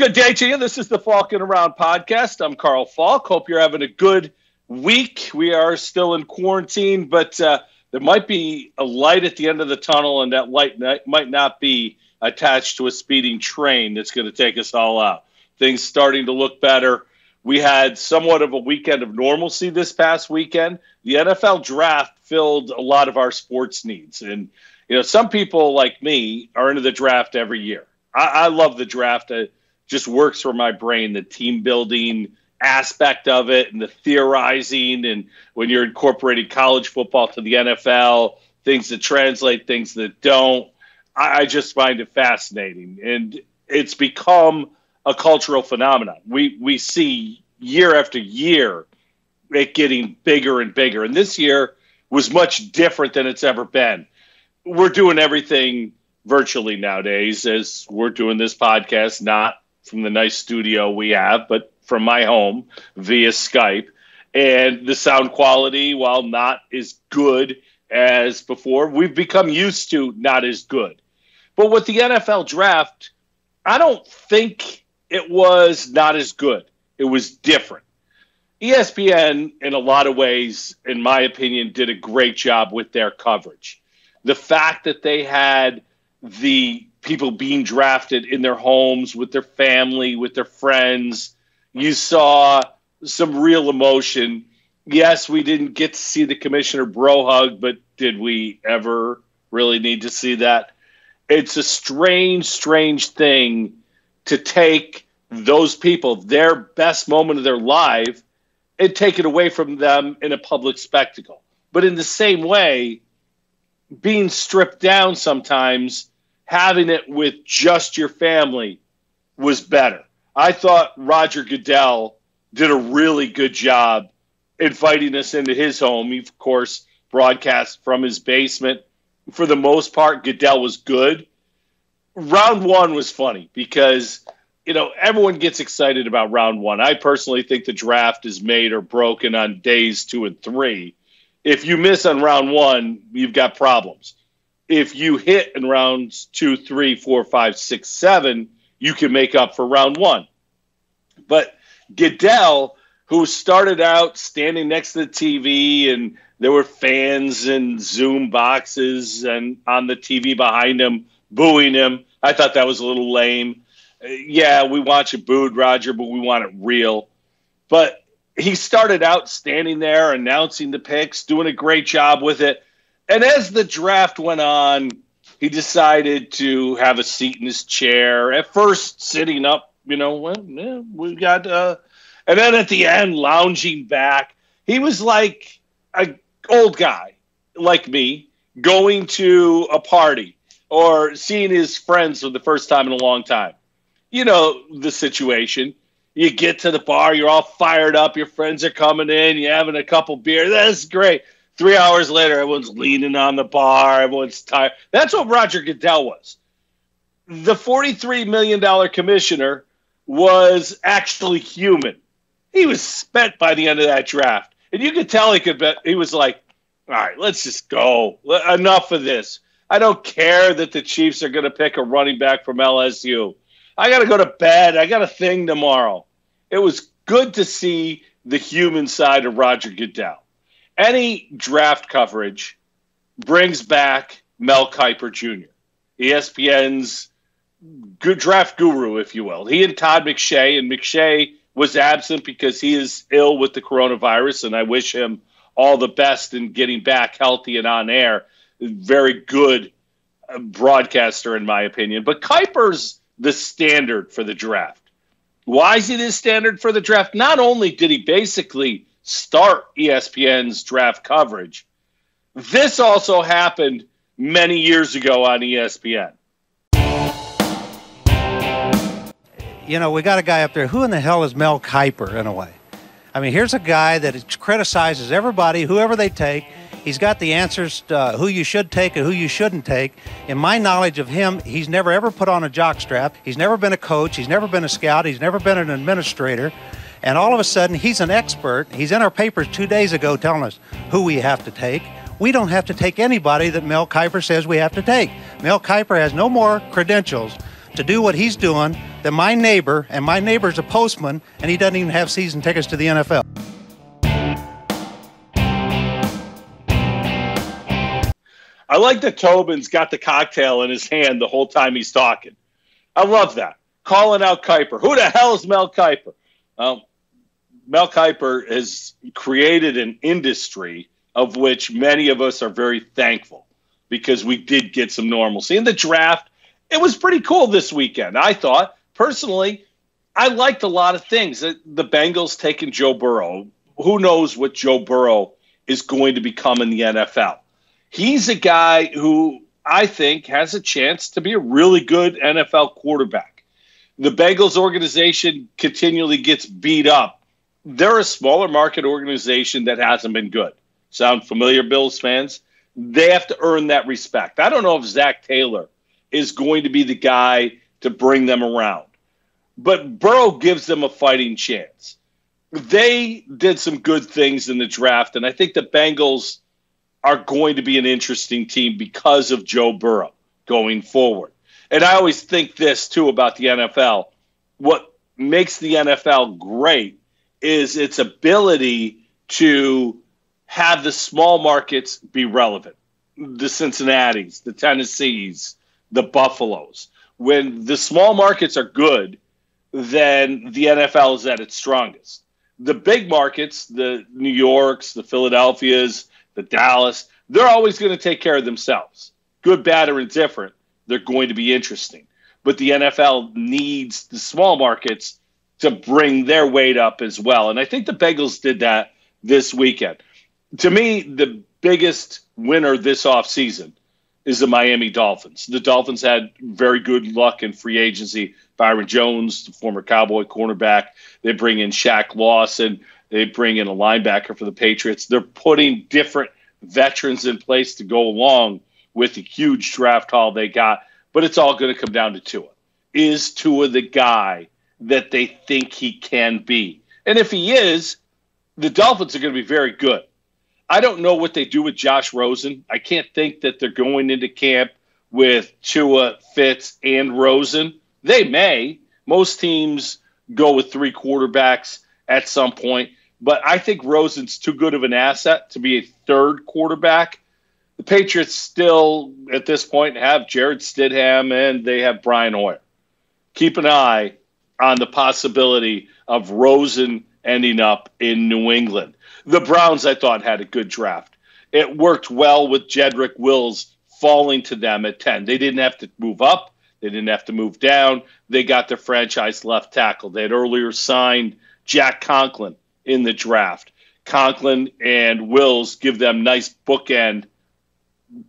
Good day to you. This is the Falkin Around podcast. I'm Carl Falk. Hope you're having a good week. We are still in quarantine, but there might be a light at the end of the tunnel, and that light might not be attached to a speeding train that's going to take us all out. Things starting to look better. We had somewhat of a weekend of normalcy this past weekend. The NFL draft filled a lot of our sports needs. And, you know, some people like me are into the draft every year. I love the draft. It just works for my brain, the team building aspect of it and the theorizing. And when you're incorporating college football to the NFL, things that translate, things that don't, I just find it fascinating. And it's become a cultural phenomenon. We see year after year it getting bigger and bigger. And this year was much different than it's ever been. We're doing everything virtually nowadays, as we're doing this podcast, not from the nice studio we have, but from my home via Skype. And the sound quality, while not as good as before, we've become used to not as good. But with the NFL draft, I don't think it was not as good. It was different. ESPN, in a lot of ways, in my opinion, did a great job with their coverage. The fact that they had the people being drafted in their homes with their family, with their friends, you saw some real emotion. Yes, we didn't get to see the commissioner bro hug, but did we ever really need to see that? It's a strange, strange thing to take those people, their best moment of their life, and take it away from them in a public spectacle. But in the same way, being stripped down sometimes, having it with just your family was better. I thought Roger Goodell did a really good job inviting us into his home. He, of course, broadcast from his basement. For the most part, Goodell was good. Round one was funny because, you know, everyone gets excited about round one. I personally think the draft is made or broken on days 2 and 3. If you miss on round one, you've got problems. If you hit in rounds 2, 3, 4, 5, 6, 7, you can make up for round one. But Goodell, who started out standing next to the TV and there were fans and Zoom boxes and on the TV behind him booing him, I thought that was a little lame. Yeah, we want you booed, Roger, but we want it real. But he started out standing there announcing the picks, doing a great job with it. And as the draft went on, he decided to have a seat in his chair. At first, sitting up, you know, well, yeah, we got, and then at the end, lounging back. He was like an old guy, like me, going to a party or seeing his friends for the first time in a long time. You know the situation. You get to the bar, you're all fired up, your friends are coming in, you're having a couple beers. That's great. 3 hours later, everyone's leaning on the bar, everyone's tired. That's what Roger Goodell was. The $43 million commissioner was actually human. He was spent by the end of that draft. And you could tell he was like, all right, let's just go. Enough of this. I don't care that the Chiefs are going to pick a running back from LSU. I got to go to bed. I got a thing tomorrow. It was good to see the human side of Roger Goodell. Any draft coverage brings back Mel Kiper Jr., ESPN's good draft guru, if you will. He and Todd McShay, and McShay was absent because he is ill with the coronavirus, and I wish him all the best in getting back healthy and on air. Very good broadcaster, in my opinion. But Kiper's the standard for the draft. Why is he the standard for the draft? Not only did he basically start ESPN's draft coverage, this also happened many years ago on ESPN. You know, we got a guy up there. Who in the hell is Mel Kiper, in a way? I mean, here's a guy that criticizes everybody, whoever they take. He's got the answers to who you should take and who you shouldn't take. In my knowledge of him, he's never ever put on a jockstrap. He's never been a coach. He's never been a scout. He's never been an administrator. And all of a sudden, he's an expert. He's in our papers 2 days ago telling us who we have to take. We don't have to take anybody that Mel Kiper says we have to take. Mel Kiper has no more credentials to do what he's doing than my neighbor, and my neighbor's a postman, and he doesn't even have season tickets to the NFL. I like that Tobin's got the cocktail in his hand the whole time he's talking. I love that. Calling out Kiper. Who the hell is Mel Kiper? Mel Kiper has created an industry of which many of us are very thankful because we did get some normalcy. In the draft, it was pretty cool this weekend, I thought. Personally, I liked a lot of things. The Bengals taking Joe Burrow. Who knows what Joe Burrow is going to become in the NFL? He's a guy who I think has a chance to be a really good NFL quarterback. The Bengals organization continually gets beat up. They're a smaller market organization that hasn't been good. Sound familiar, Bills fans? They have to earn that respect. I don't know if Zach Taylor is going to be the guy to bring them around. But Burrow gives them a fighting chance. They did some good things in the draft, and I think the Bengals are going to be an interesting team because of Joe Burrow going forward. And I always think this, too, about the NFL. What makes the NFL great is its ability to have the small markets be relevant. The Cincinnatis, the Tennessees, the Buffaloes. When the small markets are good, then the NFL is at its strongest. The big markets, the New Yorks, the Philadelphias, the Dallas, they're always going to take care of themselves. Good, bad, or indifferent, they're going to be interesting. But the NFL needs the small markets to bring their weight up as well. And I think the Bengals did that this weekend. To me, the biggest winner this offseason is the Miami Dolphins. The Dolphins had very good luck in free agency. Byron Jones, the former Cowboy cornerback. They bring in Shaq Lawson. They bring in a linebacker for the Patriots. They're putting different veterans in place to go along with the huge draft haul they got. But it's all going to come down to Tua. Is Tua the guy that they think he can be? And if he is, the Dolphins are going to be very good. I don't know what they do with Josh Rosen. I can't think that they're going into camp with Tua, Fitz, and Rosen. They may. Most teams go with three quarterbacks at some point. But I think Rosen's too good of an asset to be a third quarterback. The Patriots still, at this point, have Jared Stidham and they have Brian Hoyer. Keep an eye on the possibility of Rosen ending up in New England. The Browns, I thought, had a good draft. It worked well with Jedrick Wills falling to them at 10. They didn't have to move up. They didn't have to move down. They got their franchise left tackle. They had earlier signed Jack Conklin in the draft. Conklin and Wills give them nice bookend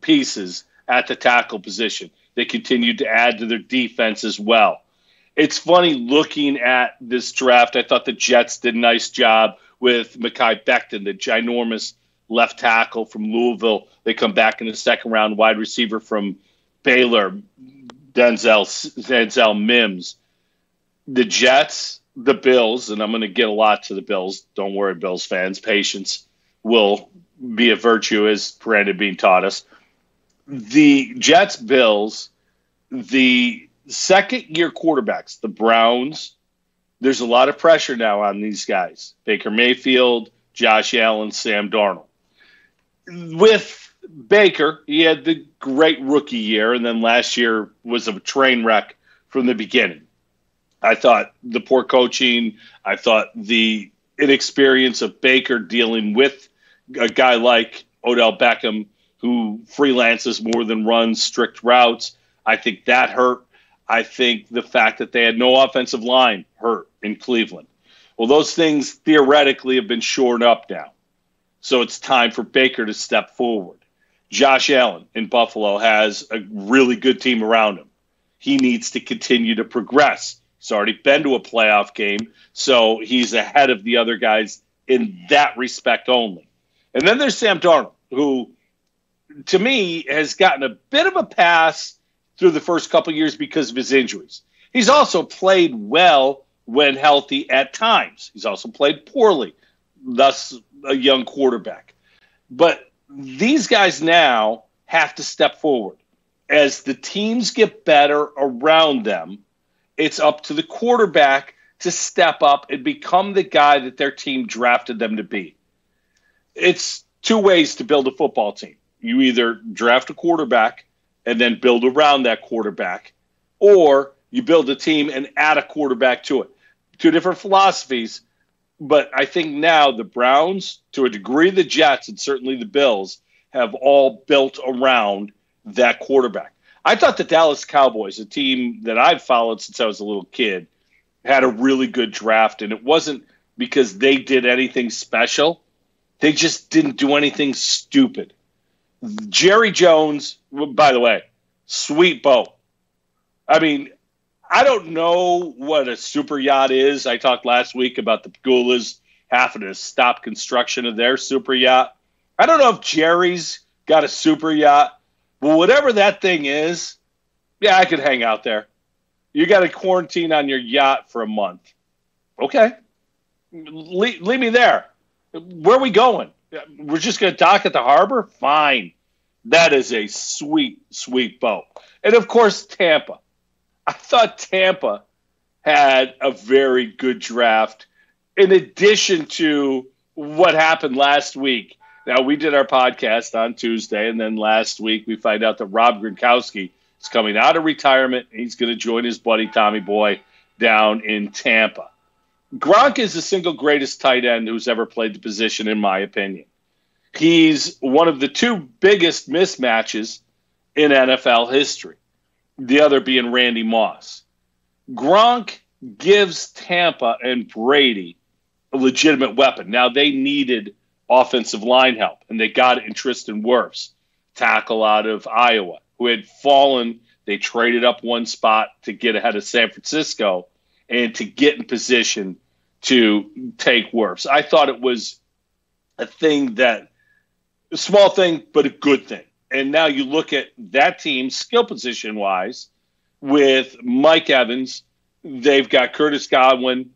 pieces at the tackle position. They continued to add to their defense as well. It's funny looking at this draft. I thought the Jets did a nice job with Mekhi Becton, the ginormous left tackle from Louisville. They come back in the second round, wide receiver from Baylor, Denzel Mims. The Jets, the Bills, and I'm going to get a lot to the Bills. Don't worry, Bills fans. Patience will be a virtue, as Brandon Bean taught us. The Jets, Bills, the second-year quarterbacks, the Browns, there's a lot of pressure now on these guys. Baker Mayfield, Josh Allen, Sam Darnold. With Baker, he had the great rookie year, and then last year was a train wreck from the beginning. I thought the poor coaching, I thought the inexperience of Baker dealing with a guy like Odell Beckham who freelances more than runs strict routes, I think that hurt. I think the fact that they had no offensive line hurt in Cleveland. Well, those things theoretically have been shored up now. So it's time for Baker to step forward. Josh Allen in Buffalo has a really good team around him. He needs to continue to progress. He's already been to a playoff game, so he's ahead of the other guys in that respect only. And then there's Sam Darnold, who, to me, has gotten a bit of a pass through the first couple of years because of his injuries. He's also played well when healthy at times. He's also played poorly, thus a young quarterback. But these guys now have to step forward. as the teams get better around them, it's up to the quarterback to step up and become the guy that their team drafted them to be. It's two ways to build a football team. You either draft a quarterback and then build around that quarterback, or you build a team and add a quarterback to it. Two different philosophies, but I think now the Browns, to a degree the Jets, and certainly the Bills, have all built around that quarterback. I thought the Dallas Cowboys, a team that I've followed since I was a little kid, had a really good draft, and it wasn't because they did anything special. They just didn't do anything stupid. Jerry Jones, by the way, sweet boat. I mean, I don't know what a super-yacht is. I talked last week about the Pagulas having to stop construction of their super-yacht. I don't know if Jerry's got a super-yacht, but whatever that thing is, yeah, I could hang out there. You got to quarantine on your yacht for a month. Okay. Leave me there. Where are we going? We're just going to dock at the harbor? Fine. That is a sweet, sweet boat. And, of course, Tampa. I thought Tampa had a very good draft in addition to what happened last week. Now, we did our podcast on Tuesday, and then last week we find out that Rob Gronkowski is coming out of retirement. He's going to join his buddy Tommy Boy down in Tampa. Gronk is the single greatest tight end who's ever played the position, in my opinion. He's one of the two biggest mismatches in NFL history, the other being Randy Moss. Gronk gives Tampa and Brady a legitimate weapon. Now, they needed offensive line help, and they got it in Tristan Wirfs, tackle out of Iowa, who had fallen. They traded up one spot to get ahead of San Francisco and to get in position to take Wirfs. I thought it was a small thing, but a good thing. And now you look at that team skill position-wise with Mike Evans. They've got Curtis Godwin.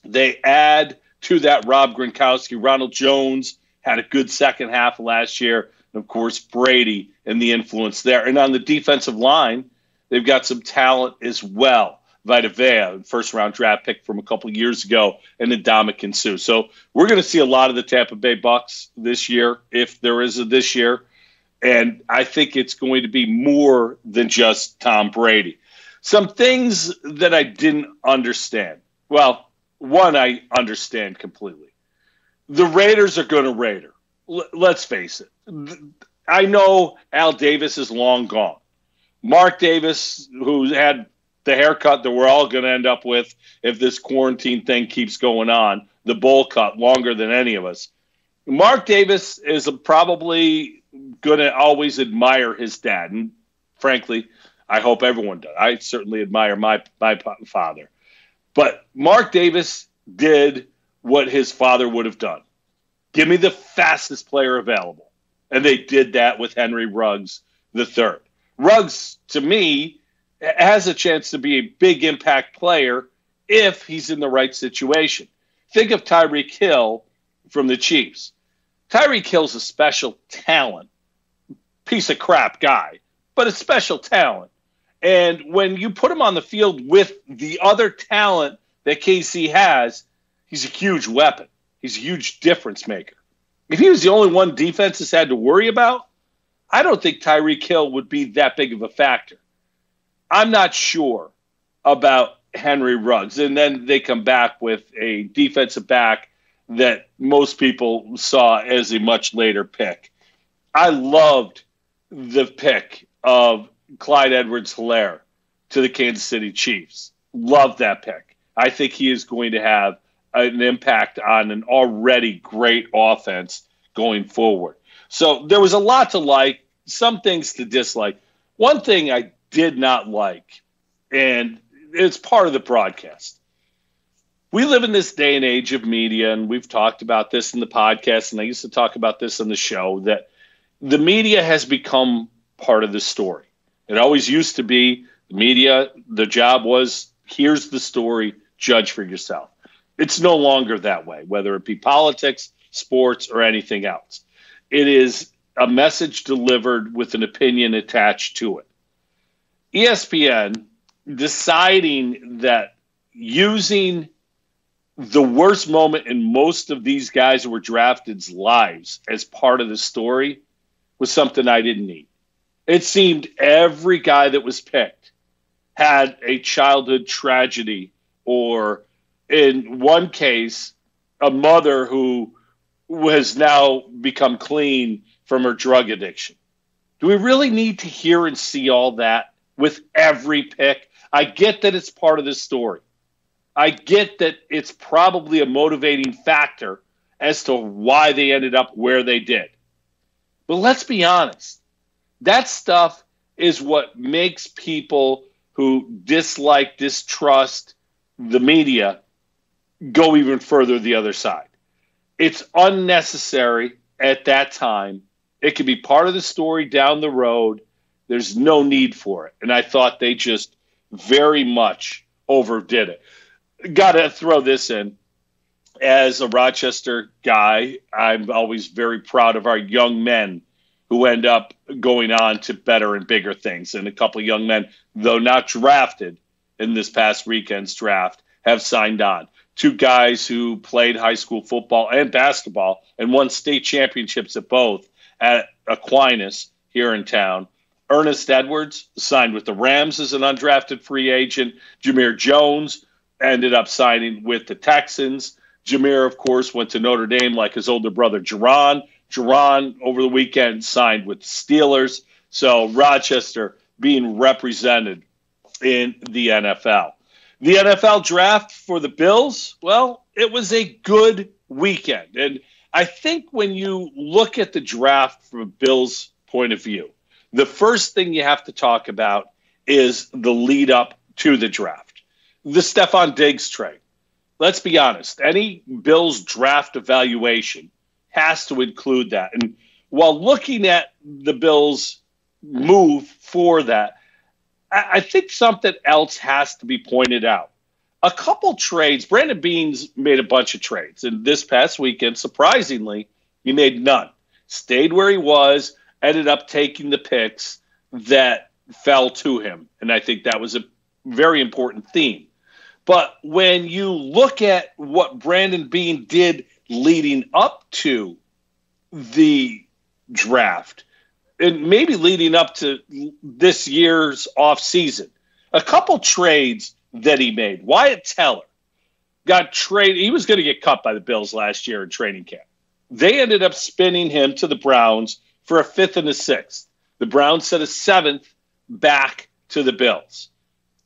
They add to that Rob Gronkowski. Ronald Jones had a good second half last year. And, of course, Brady and the influence there. And on the defensive line, they've got some talent as well. Vita Vea, first-round draft pick from a couple of years ago, and then Ndamukong Suh. So we're going to see a lot of the Tampa Bay Bucks this year, if there is a this year. And I think it's going to be more than just Tom Brady. Some things that I didn't understand. Well, one I understand completely. The Raiders are going to Raider. Let's face it. I know Al Davis is long gone. Mark Davis, who had the haircut that we're all going to end up with if this quarantine thing keeps going on, the bowl cut longer than any of us. Mark Davis is probably going to always admire his dad. And frankly, I hope everyone does. I certainly admire my father. But Mark Davis did what his father would have done. Give me the fastest player available. And they did that with Henry Ruggs III. Ruggs, to me, has a chance to be a big impact player if he's in the right situation. Think of Tyreek Hill from the Chiefs. Tyreek Hill's a special talent, piece of crap guy, but a special talent. And when you put him on the field with the other talent that KC has, he's a huge weapon. He's a huge difference maker. If he was the only one defenses had to worry about, I don't think Tyreek Hill would be that big of a factor. I'm not sure about Henry Ruggs. And then they come back with a defensive back that most people saw as a much later pick. I loved the pick of Clyde Edwards-Helaire to the Kansas City Chiefs. Loved that pick. I think he is going to have an impact on an already great offense going forward. So there was a lot to like, some things to dislike. One thing I did not like, and it's part of the broadcast. We live in this day and age of media, and we've talked about this in the podcast, and I used to talk about this on the show, that the media has become part of the story. It always used to be the media, the job was, here's the story, judge for yourself. It's no longer that way, whether it be politics, sports, or anything else. It is a message delivered with an opinion attached to it. ESPN deciding that using the worst moment in most of these guys who were drafted's lives as part of the story was something I didn't need. It seemed every guy that was picked had a childhood tragedy, or in one case, a mother who has now become clean from her drug addiction. Do we really need to hear and see all that with every pick? I get that it's part of the story. I get that it's probably a motivating factor as to why they ended up where they did. But let's be honest. That stuff is what makes people who dislike, distrust the media go even further the other side. It's unnecessary at that time. It could be part of the story down the road. There's no need for it. And I thought they just very much overdid it. Got to throw this in. As a Rochester guy, I'm always very proud of our young men who end up going on to better and bigger things. And a couple of young men, though not drafted in this past weekend's draft, have signed on. Two guys who played high school football and basketball and won state championships at both at Aquinas here in town. Ernest Edwards signed with the Rams as an undrafted free agent. Jameer Jones ended up signing with the Texans. Jameer, of course, went to Notre Dame like his older brother, Jerron. Jerron, over the weekend, signed with the Steelers. So Rochester being represented in the NFL. The NFL draft for the Bills, well, it was a good weekend. And I think when you look at the draft from a Bills point of view, the first thing you have to talk about is the lead up to the draft. The Stephon Diggs trade. Let's be honest. Any Bills draft evaluation has to include that. And while looking at the Bills' move for that, I think something else has to be pointed out. A couple trades. Brandon Beans made a bunch of trades. And this past weekend, surprisingly, he made none. Stayed where he was, ended up taking the picks that fell to him. And I think that was a very important theme. But when you look at what Brandon Bean did leading up to the draft, and maybe leading up to this year's offseason, a couple trades that he made. Wyatt Teller got traded. He was going to get cut by the Bills last year in training camp. They ended up spinning him to the Browns for a 5th and a 6th. The Browns sent a 7th back to the Bills.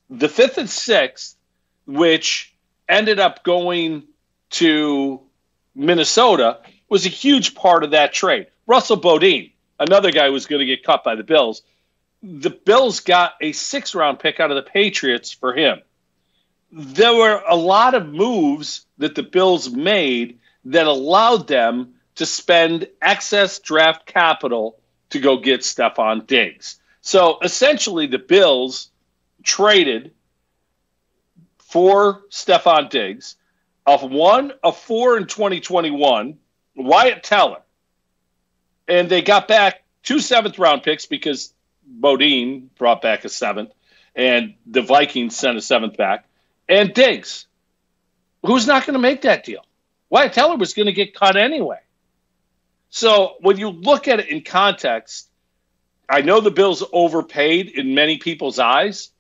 The 5th and 6th, which ended up going to Minnesota, was a huge part of that trade. Russell Bodine, another guy who was going to get cut by the Bills. The Bills got a 6th-round pick out of the Patriots for him. There were a lot of moves that the Bills made that allowed them to spend excess draft capital to go get Stephon Diggs. So essentially the Bills traded for Stephon Diggs, a 4 in 2021, Wyatt Teller, and they got back 2 7th-round picks because Bodine brought back a 7th, and the Vikings sent a 7th back, and Diggs, who's not going to make that deal. Wyatt Teller was going to get cut anyway. So when you look at it in context, I know the Bills overpaid in many people's eyes.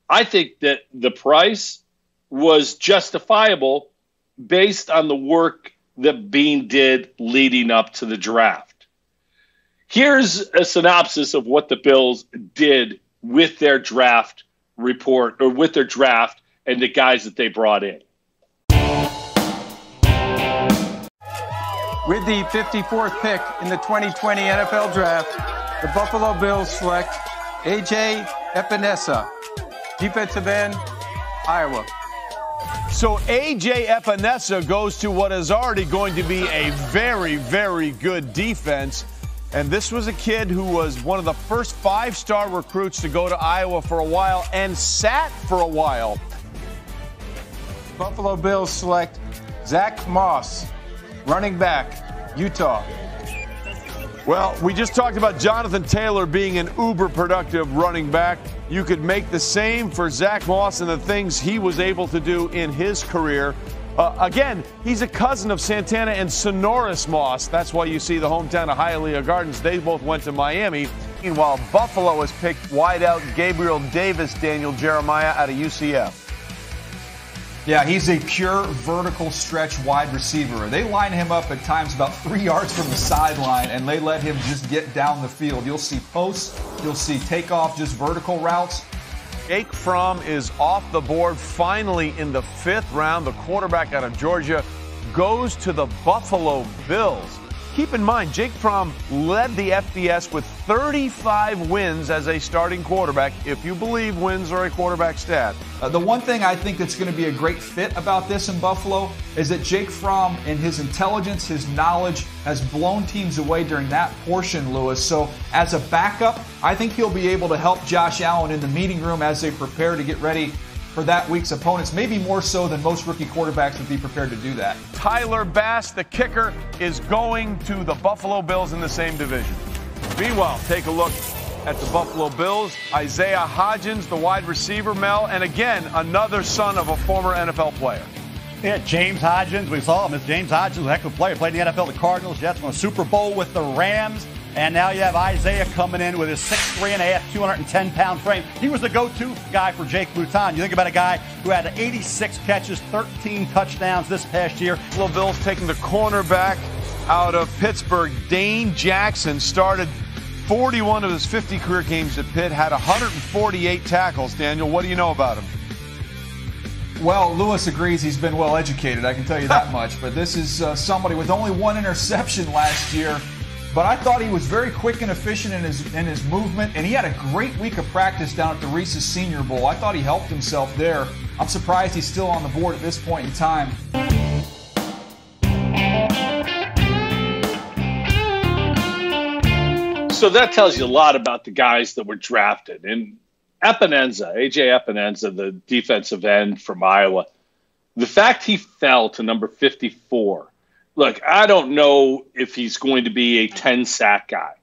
I think that the price was justifiable based on the work that Bean did leading up to the draft. Here's a synopsis of what the Bills did with their draft report, or with their draft and the guys that they brought in. With the 54th pick in the 2020 NFL Draft, the Buffalo Bills select A.J. Epinesa, defensive end, Iowa. So A.J. Epinesa goes to what is already going to be a very, very good defense. And this was a kid who was one of the first 5-star recruits to go to Iowa for a while and sat for a while. Buffalo Bills select Zach Moss, running back, Utah. Well, we just talked about Jonathan Taylor being an uber-productive running back. You could make the same for Zach Moss and the things he was able to do in his career. Again, he's a cousin of Santana and Sonoris Moss. That's why you see the hometown of Hialeah Gardens. They both went to Miami. Meanwhile, Buffalo has picked wideout Gabriel Davis, Daniel Jeremiah, out of UCF. Yeah, he's a pure vertical stretch wide receiver. They line him up at times about 3 yards from the sideline, and they let him just get down the field. You'll see posts, you'll see takeoff, just vertical routes. Jake Fromm is off the board finally in the 5th round. The quarterback out of Georgia goes to the Buffalo Bills. Keep in mind, Jake Fromm led the FBS with 35 wins as a starting quarterback, if you believe wins are a quarterback stat. The one thing I think that's going to be a great fit about this in Buffalo is that Jake Fromm, in his intelligence, his knowledge, has blown teams away during that portion, Lewis. So as a backup, I think he'll be able to help Josh Allen in the meeting room as they prepare to get ready for that week's opponents, maybe more so than most rookie quarterbacks would be prepared to do that. Tyler Bass, the kicker, is going to the Buffalo Bills in the same division. Meanwhile, take a look at the Buffalo Bills. Isaiah Hodgins, the wide receiver, Mel, and again, another son of a former NFL player. Yeah, James Hodgins, we saw him as James Hodgins, a heck of a player, played in the NFL, the Cardinals, Jets, won a Super Bowl with the Rams. And now you have Isaiah coming in with his 6'3.5", 210-pound frame. He was the go-to guy for Jake Luton. You think about a guy who had 86 catches, 13 touchdowns this past year. Buffalo Bills taking the cornerback out of Pittsburgh. Dane Jackson started 41 of his 50 career games at Pitt, had 148 tackles. Daniel, what do you know about him? Well, Lewis agrees he's been well educated, I can tell you that much. But this is somebody with only one interception last year. But I thought he was very quick and efficient in his movement, and he had a great week of practice down at the Reese's Senior Bowl. I thought he helped himself there. I'm surprised he's still on the board at this point in time. So that tells you a lot about the guys that were drafted. And Epinenza, AJ Epinenza, the defensive end from Iowa, the fact he fell to number 54. Look, I don't know if he's going to be a 10-sack guy,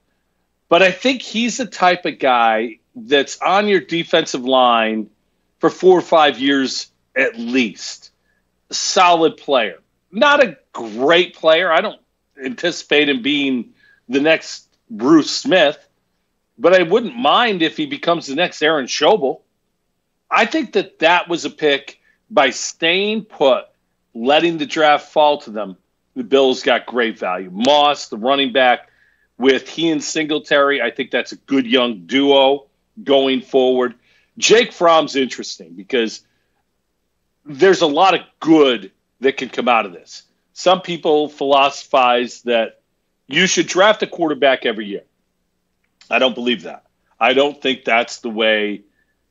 but I think he's the type of guy that's on your defensive line for 4 or 5 years at least. A solid player. Not a great player. I don't anticipate him being the next Bruce Smith, but I wouldn't mind if he becomes the next Aaron Schobel. I think that was a pick by staying put, letting the draft fall to them. The Bills got great value. Moss, the running back, with he and Singletary, I think that's a good young duo going forward. Jake Fromm's interesting because there's a lot of good that can come out of this. Some people philosophize that you should draft a quarterback every year. I don't believe that. I don't think that's the way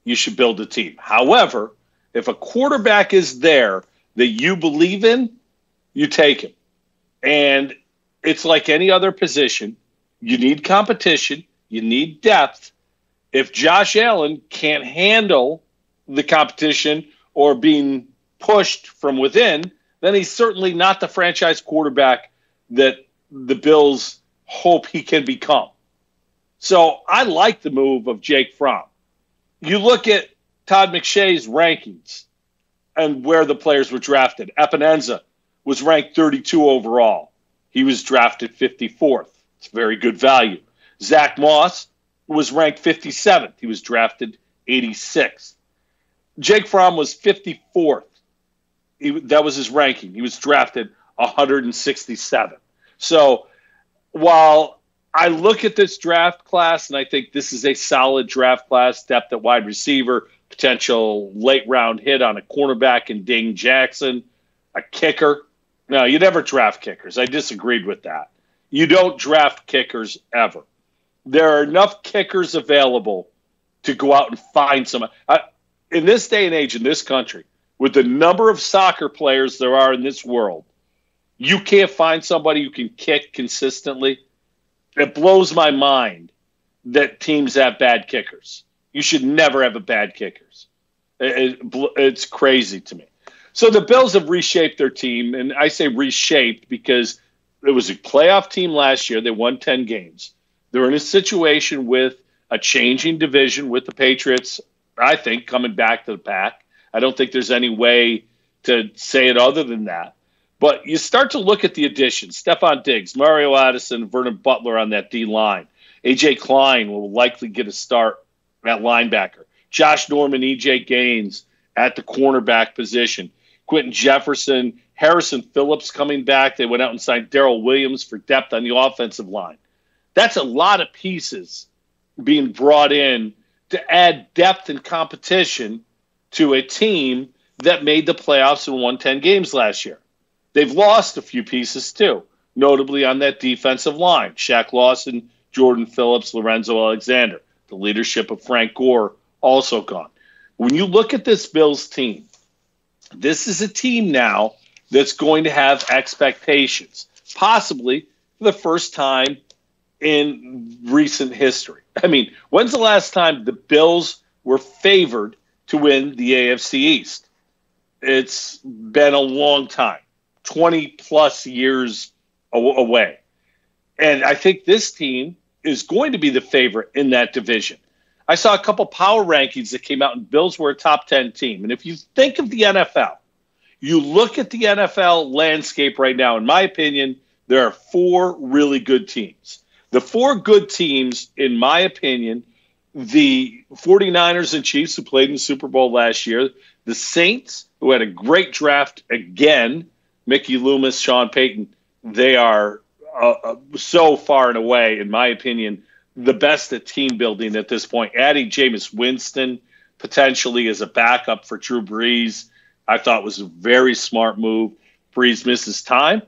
you should build a team. However, if a quarterback is there that you believe in, you take him. And it's like any other position. You need competition. You need depth. If Josh Allen can't handle the competition or being pushed from within, then he's certainly not the franchise quarterback that the Bills hope he can become. So I like the move of Jake Fromm. You look at Todd McShay's rankings and where the players were drafted. Epinenza was ranked 32 overall. He was drafted 54th. It's very good value. Zach Moss was ranked 57th. He was drafted 86th. Jake Fromm was 54th. That was his ranking. He was drafted 167th. So while I look at this draft class and I think this is a solid draft class, depth at wide receiver, potential late round hit on a cornerback in Dane Jackson, a kicker. No, you never draft kickers. I disagreed with that. You don't draft kickers ever. There are enough kickers available to go out and find someone. In this day and age, in this country, with the number of soccer players there are in this world, you can't find somebody who can kick consistently. It blows my mind that teams have bad kickers. You should never have a bad kickers. It's crazy to me. So the Bills have reshaped their team, and I say reshaped because it was a playoff team last year. They won 10 games. They're in a situation with a changing division with the Patriots, I think, coming back to the pack. I don't think there's any way to say it other than that. But you start to look at the additions. Stephon Diggs, Mario Addison, Vernon Butler on that D-line. A.J. Klein will likely get a start at linebacker. Josh Norman, E.J. Gaines at the cornerback position. Quentin Jefferson, Harrison Phillips coming back. They went out and signed Darrell Williams for depth on the offensive line. That's a lot of pieces being brought in to add depth and competition to a team that made the playoffs and won 10 games last year. They've lost a few pieces too, notably on that defensive line. Shaq Lawson, Jordan Phillips, Lorenzo Alexander. The leadership of Frank Gore also gone. When you look at this Bills team, this is a team now that's going to have expectations, possibly for the first time in recent history. I mean, when's the last time the Bills were favored to win the AFC East? It's been a long time, 20-plus years away. And I think this team is going to be the favorite in that division. I saw a couple power rankings that came out, and Bills were a top 10 team. And if you think of the NFL, you look at the NFL landscape right now, in my opinion, there are 4 really good teams. The 4 good teams, in my opinion, the 49ers and Chiefs, who played in the Super Bowl last year, the Saints, who had a great draft again, Mickey Loomis, Sean Payton, they are so far and away, in my opinion, the best at team building at this point. Adding Jameis Winston potentially as a backup for Drew Brees, I thought was a very smart move. Brees misses time.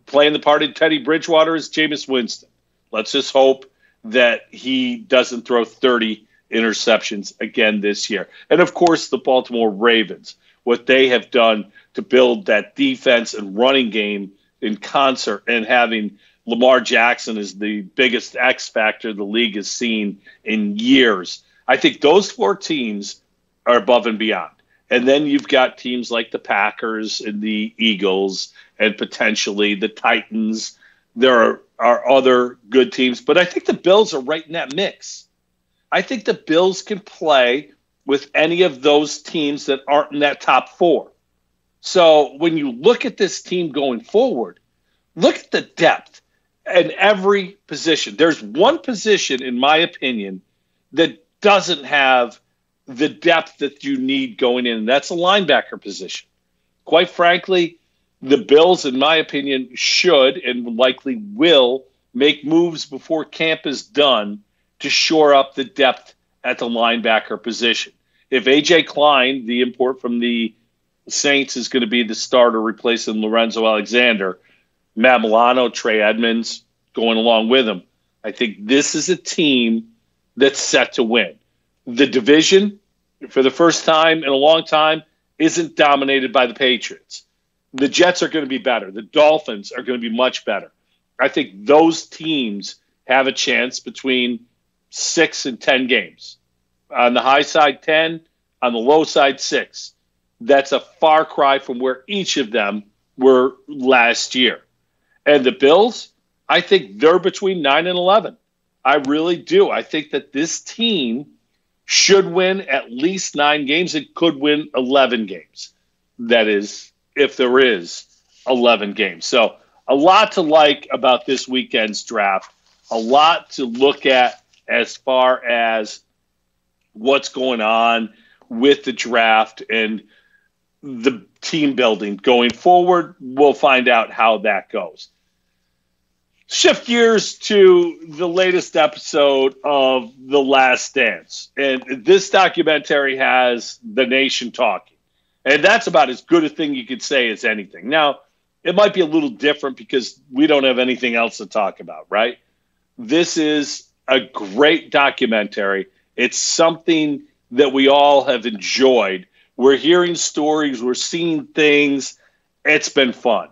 Playing the part of Teddy Bridgewater is Jameis Winston. Let's just hope that he doesn't throw 30 interceptions again this year. And, of course, the Baltimore Ravens, what they have done to build that defense and running game in concert, and having Lamar Jackson is the biggest X factor the league has seen in years. I think those 4 teams are above and beyond. And then you've got teams like the Packers and the Eagles and potentially the Titans. There are other good teams, but I think the Bills are right in that mix. I think the Bills can play with any of those teams that aren't in that top 4. So when you look at this team going forward, look at the depth in every position. There's one position, in my opinion, that doesn't have the depth that you need going in, and that's a linebacker position. Quite frankly, the Bills, in my opinion, should and likely will make moves before camp is done to shore up the depth at the linebacker position. If A.J. Klein, the import from the Saints, is going to be the starter replacing Lorenzo Alexander, Matt Milano, Trey Edmonds going along with him, I think this is a team that's set to win. The division, for the first time in a long time, isn't dominated by the Patriots. The Jets are going to be better. The Dolphins are going to be much better. I think those teams have a chance between 6 and 10 games. On the high side, 10. On the low side, 6. That's a far cry from where each of them were last year. And the Bills, I think they're between 9 and 11. I really do. I think that this team should win at least 9 games. It could win 11 games. That is, if there is 11 games. So a lot to like about this weekend's draft. A lot to look at as far as what's going on with the draft and the team building going forward. We'll find out how that goes. Shift gears to the latest episode of The Last Dance. And this documentary has the nation talking. And that's about as good a thing you could say as anything. Now, it might be a little different because we don't have anything else to talk about, right? This is a great documentary. It's something that we all have enjoyed. We're hearing stories. We're seeing things. It's been fun.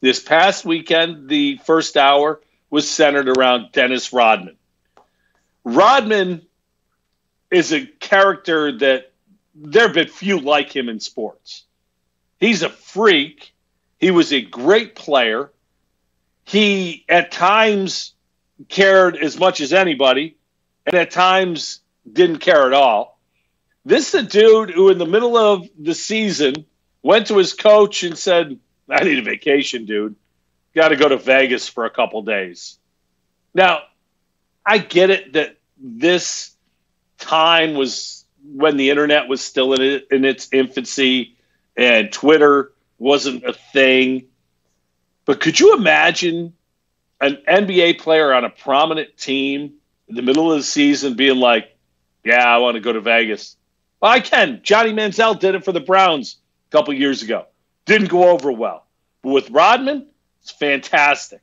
This past weekend, the first hour was centered around Dennis Rodman. Rodman is a character that there have been few like him in sports. He's a freak. He was a great player. he at times cared as much as anybody and at times didn't care at all. This is a dude who in the middle of the season went to his coach and said, I need a vacation, dude. Got to go to Vegas for a couple days. Now, I get it that this time was when the internet was still in its infancy and Twitter wasn't a thing. But could you imagine an NBA player on a prominent team in the middle of the season being like, yeah, I want to go to Vegas? Well, I can. Johnny Manziel did it for the Browns a couple years ago. Didn't go over well. But with Rodman, it's fantastic.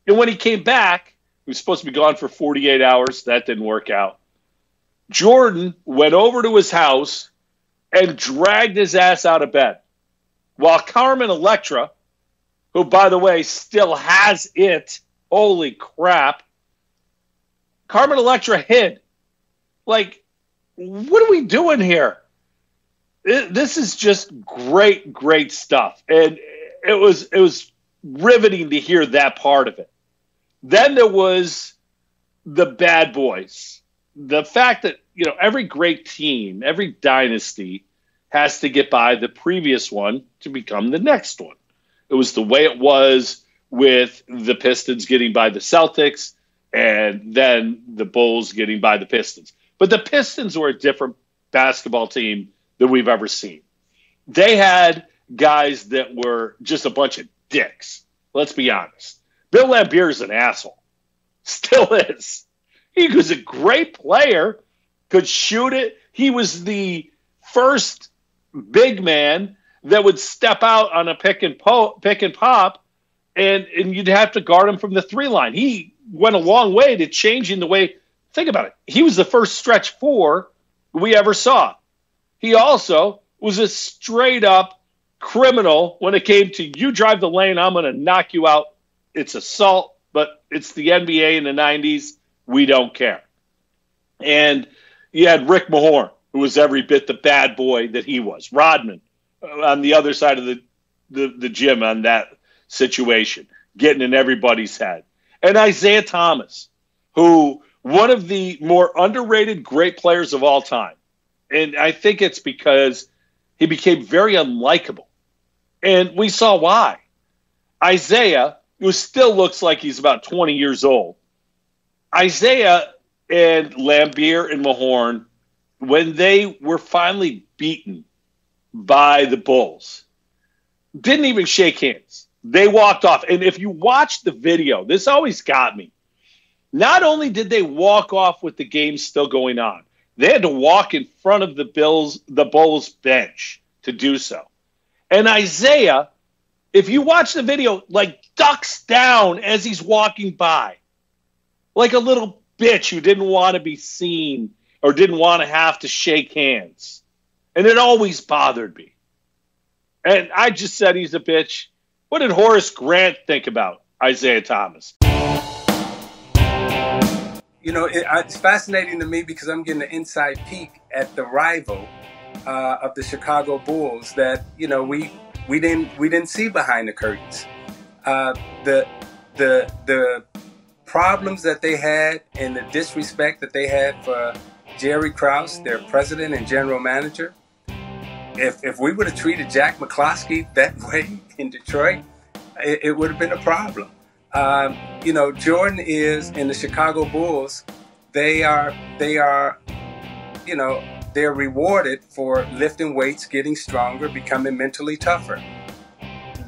And when he came back, he was supposed to be gone for 48 hours. That didn't work out. Jordan went over to his house and dragged his ass out of bed. While Carmen Electra, who, by the way, still has it, holy crap, Carmen Electra hid. Like, what are we doing here? This is just great, great stuff. And it was riveting to hear that part of it. Then there was the bad boys. The fact that, every great team, every dynasty has to get by the previous one to become the next one. It was the way it was with the Pistons getting by the Celtics and then the Bulls getting by the Pistons. But the Pistons were a different basketball team than we've ever seen. They had guys that were just a bunch of dicks. Let's be honest. Bill Laimbeer's an asshole. Still is. He was a great player, could shoot it. He was the first big man that would step out on a pick and pop, and you'd have to guard him from the 3 line. He went a long way to changing the way. Think about it. He was the first stretch 4 we ever saw. He also was a straight-up criminal when it came to you drive the lane, I'm going to knock you out. It's assault, but it's the NBA in the 90s. We don't care. And you had Rick Mahorn, who was every bit the bad boy that he was. Rodman on the other side of the gym on that situation, getting in everybody's head. And Isaiah Thomas, who one of the more underrated great players of all time. And I think it's because he became very unlikable. And we saw why. Isaiah, who still looks like he's about 20 years old, Isaiah and Laimbeer and Mahorn, when they were finally beaten by the Bulls, didn't even shake hands. They walked off. And if you watch the video, this always got me. Not only did they walk off with the game still going on, they had to walk in front of the Bulls bench to do so. And Isaiah, if you watch the video, ducks down as he's walking by. Like a little bitch who didn't want to be seen or didn't want to have to shake hands. And it always bothered me. And I just said he's a bitch. What did Horace Grant think about Isaiah Thomas? It's fascinating to me because I'm getting an inside peek at the rival of the Chicago Bulls that, we didn't see behind the curtains. The problems that they had and the disrespect that they had for Jerry Krause, their president and general manager. If we would have treated Jack McCloskey that way in Detroit, it would have been a problem. Jordan is in the Chicago Bulls. They're rewarded for lifting weights, getting stronger, becoming mentally tougher.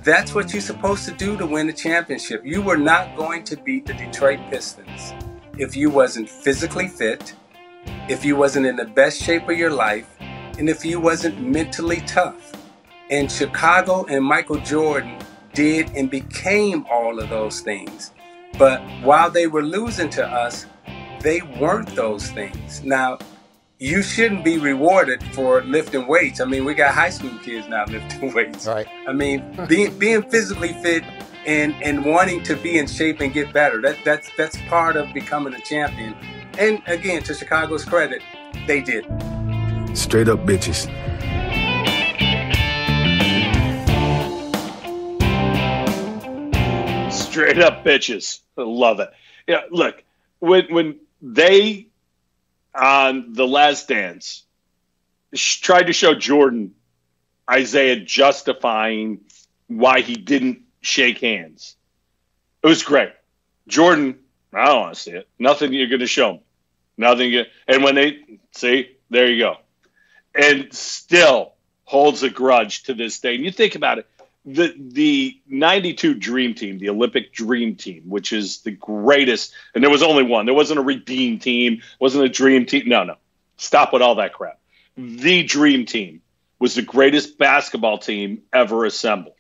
That's what you're supposed to do to win a championship. You were not going to beat the Detroit Pistons if you wasn't physically fit, if you wasn't in the best shape of your life, and if you wasn't mentally tough. And Chicago and Michael Jordan did and became all of those things. But while they were losing to us, they weren't those things. Now, you shouldn't be rewarded for lifting weights. I mean, we got high school kids now lifting weights. Right. I mean, being physically fit and wanting to be in shape and get better, that's part of becoming a champion. And again, to Chicago's credit, they did. Straight up bitches. Straight up bitches. I love it. Yeah, look, when they, on The Last Dance, tried to show Jordan Isaiah justifying why he didn't shake hands, it was great. Jordan, I don't want to see it. Nothing you're going to show him. Nothing. And when they see, there you go. And still holds a grudge to this day. And you think about it, the 92 Dream Team, the Olympic Dream Team, which is the greatest, and there was only one. There wasn't a Redeem Team, wasn't a Dream Team. No. Stop with all that crap. The Dream Team was the greatest basketball team ever assembled.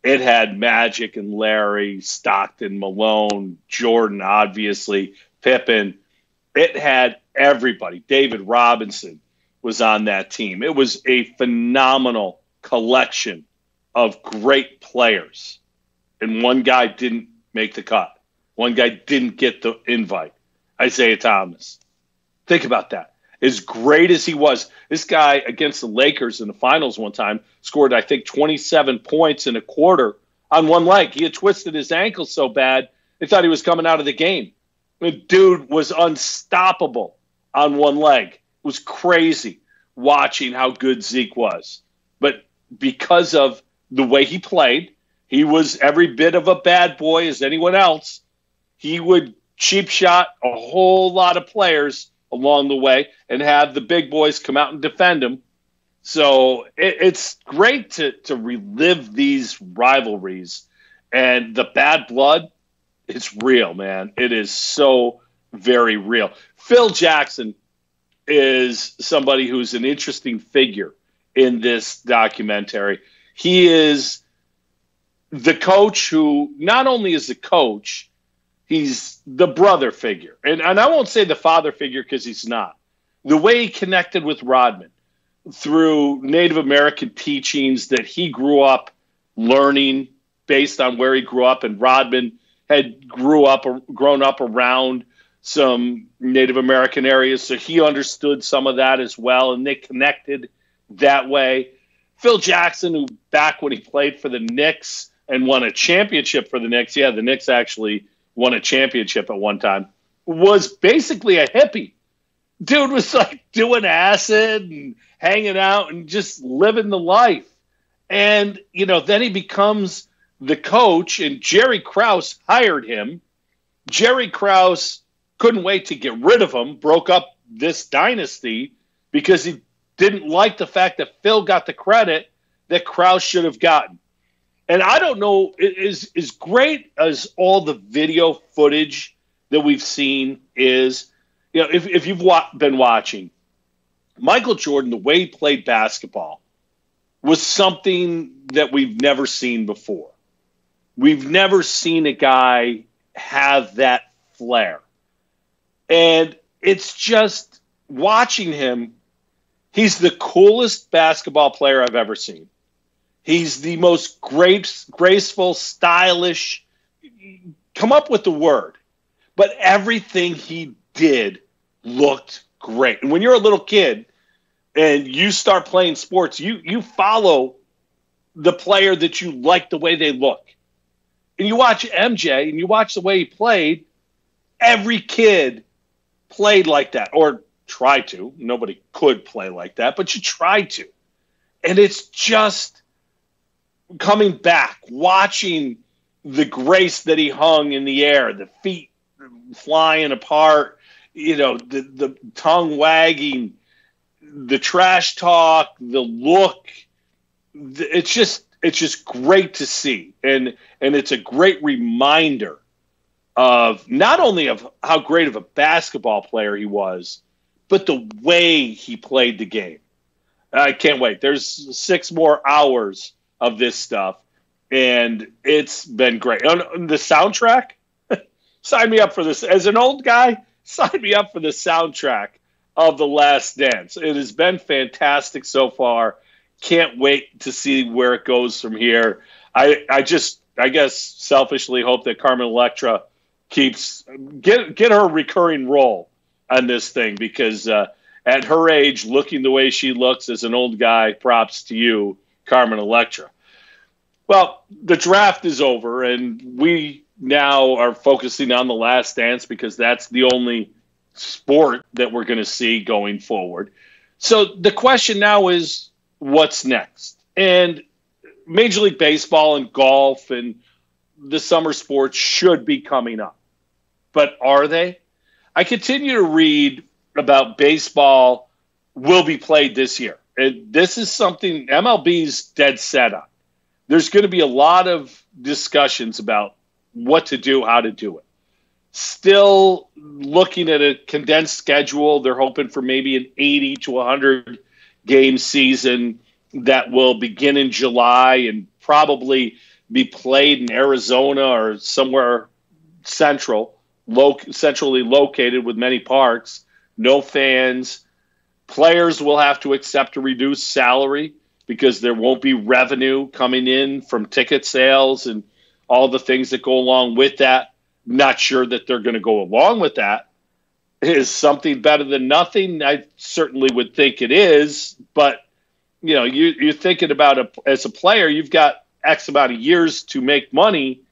It had Magic and Larry, Stockton, Malone, Jordan, obviously, Pippen. It had everybody. David Robinson was on that team. It was a phenomenal collection of great players. And one guy didn't make the cut. One guy didn't get the invite. Isaiah Thomas. Think about that. As great as he was, this guy against the Lakers in the finals one time scored, I think, 27 points in a quarter on one leg. He had twisted his ankle so bad, they thought he was coming out of the game. The dude was unstoppable on one leg. It was crazy watching how good Zeke was. But because of the way he played, he was every bit of a bad boy as anyone else. He would cheap shot a whole lot of players along the way and have the big boys come out and defend him. So it's great to relive these rivalries. And the bad blood, it's real, man. It is so very real. Phil Jackson is somebody who's an interesting figure in this documentary. He is the coach who not only is the coach, he's the brother figure. And I won't say the father figure because he's not. The way he connected with Rodman through Native American teachings that he grew up learning based on where he grew up, and Rodman had grown up around some Native American areas, so he understood some of that as well, and they connected that way. Phil Jackson, who back when he played for the Knicks and won a championship for the Knicks, the Knicks actually won a championship at one time, was basically a hippie. Dude was like doing acid and hanging out and just living the life. And, then he becomes the coach, and Jerry Krause hired him. Jerry Krause couldn't wait to get rid of him, broke up this dynasty because he didn't like the fact that Phil got the credit that Krause should have gotten. And I don't know, as great as all the video footage that we've seen is, if you've been watching, Michael Jordan, the way he played basketball was something that we've never seen before. We've never seen a guy have that flair. And it's just watching him, he's the coolest basketball player I've ever seen. He's the most graceful, stylish, come up with the word. But everything he did looked great. And when you're a little kid and you start playing sports, you follow the player that you like the way they look. And you watch MJ and you watch the way he played, every kid played like that, or tried to. Nobody could play like that, but you tried to. And it's just coming back, watching the grace that he hung in the air, the feet flying apart, the tongue wagging, the trash talk, the look. It's just great to see. And it's a great reminder of not only of how great of a basketball player he was, but the way he played the game. I can't wait. There's 6 more hours of this stuff, and it's been great. On the soundtrack, sign me up for this. As an old guy, sign me up for the soundtrack of The Last Dance. It has been fantastic so far. Can't wait to see where it goes from here. I guess selfishly hope that Carmen Electra get her recurring role on this thing, because at her age, looking the way she looks as an old guy, props to you, Carmen Electra. Well, the draft is over, and we now are focusing on the Last Dance because that's the only sport that we're going to see going forward. So the question now is, what's next? And Major League Baseball and golf and the summer sports should be coming up. But are they? I continue to read about baseball will be played this year. And this is something MLB's dead set on. There's going to be a lot of discussions about what to do, how to do it. Still looking at a condensed schedule. They're hoping for maybe an 80 to 100 game season that will begin in July and probably be played in Arizona or somewhere centrally located with many parks. No fans. Players will have to accept a reduced salary because there won't be revenue coming in from ticket sales and all the things that go along with that. Not sure that they're going to go along with that. Is something better than nothing? I certainly would think it is. But, you know, you're thinking about as a player, you've got X amount of years to make money.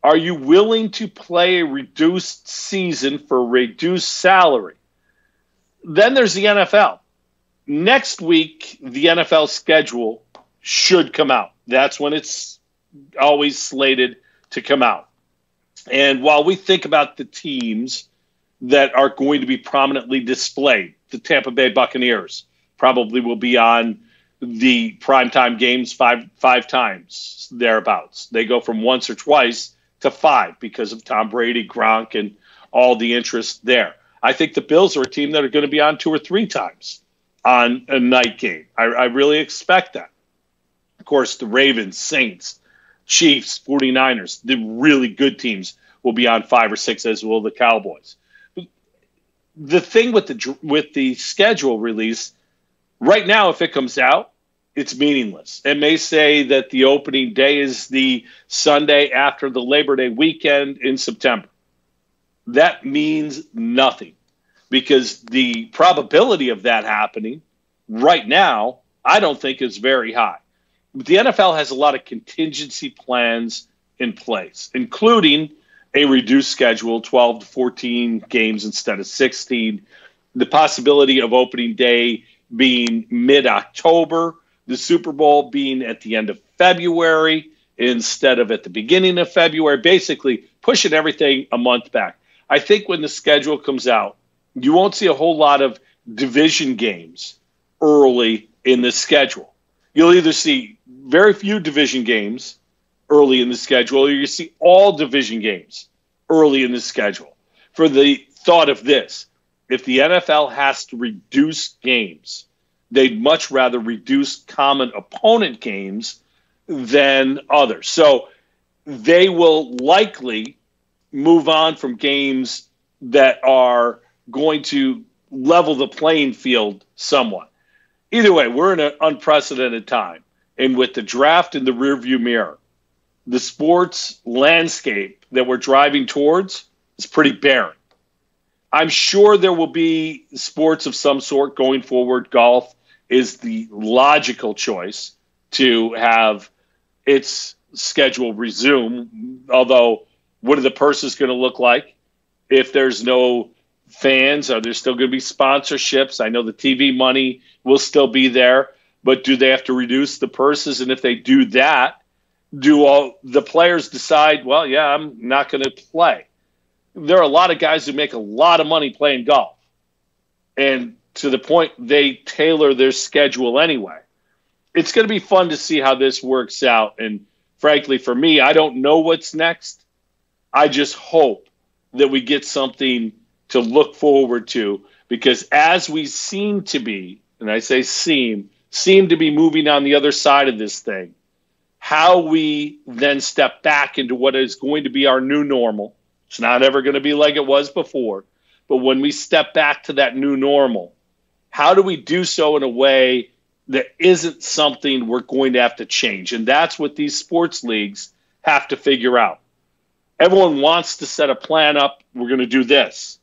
Are you willing to play a reduced season for a reduced salary? Then there's the NFL. Next week, the NFL schedule should come out. That's when it's always slated to come out. And while we think about the teams that are going to be prominently displayed, the Tampa Bay Buccaneers probably will be on the primetime games five times, thereabouts. They go from once or twice to 5 because of Tom Brady, Gronk, and all the interest there. I think the Bills are a team that are going to be on 2 or 3 times on a night game. I really expect that. Of course, the Ravens, Saints, Chiefs, 49ers, the really good teams will be on 5 or 6, as will the Cowboys. The thing with the schedule release, right now, if it comes out, it's meaningless. It may say that the opening day is the Sunday after the Labor Day weekend in September. That means nothing because the probability of that happening right now, I don't think is very high. The NFL has a lot of contingency plans in place, including a reduced schedule, 12 to 14 games instead of 16, the possibility of opening day being mid-October, the Super Bowl being at the end of February instead of at the beginning of February, basically pushing everything a month back. I think when the schedule comes out, you won't see a whole lot of division games early in the schedule. You'll either see very few division games early in the schedule, or you see all division games early in the schedule. For the thought of this, if the NFL has to reduce games, they'd much rather reduce common opponent games than others. So they will likely move on from games that are going to level the playing field somewhat. Either way, we're in an unprecedented time. And with the draft in the rearview mirror, the sports landscape that we're driving towards is pretty barren. I'm sure there will be sports of some sort going forward. Golf is the logical choice to have its schedule resume, although what are the purses going to look like if there's no fans? Are there still going to be sponsorships? I know the TV money will still be there, but do they have to reduce the purses? And if they do that, do all the players decide, well, yeah, I'm not going to play? There are a lot of guys who make a lot of money playing golf. And to the point they tailor their schedule anyway. It's going to be fun to see how this works out. And frankly, for me, I don't know what's next. I just hope that we get something to look forward to, because as we seem to be, and I say seem to be moving on the other side of this thing, how we then step back into what is going to be our new normal. It's not ever going to be like it was before. But when we step back to that new normal, how do we do so in a way that isn't something we're going to have to change? And that's what these sports leagues have to figure out. Everyone wants to set a plan up. We're going to do this.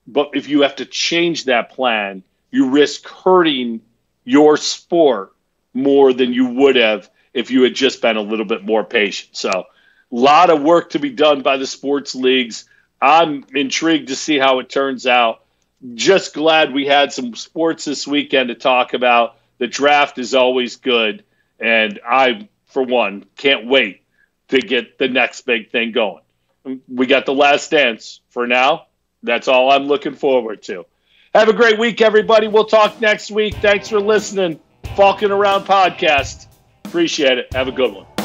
But if you have to change that plan, you risk hurting your sport more than you would have if you had just been a little bit more patient. So lot of work to be done by the sports leagues. I'm intrigued to see how it turns out. Just glad we had some sports this weekend to talk about. The draft is always good, and I, for one, can't wait to get the next big thing going. We got The Last Dance for now. That's all I'm looking forward to. Have a great week, everybody. We'll talk next week. Thanks for listening. Falkin Around podcast. Appreciate it. Have a good one.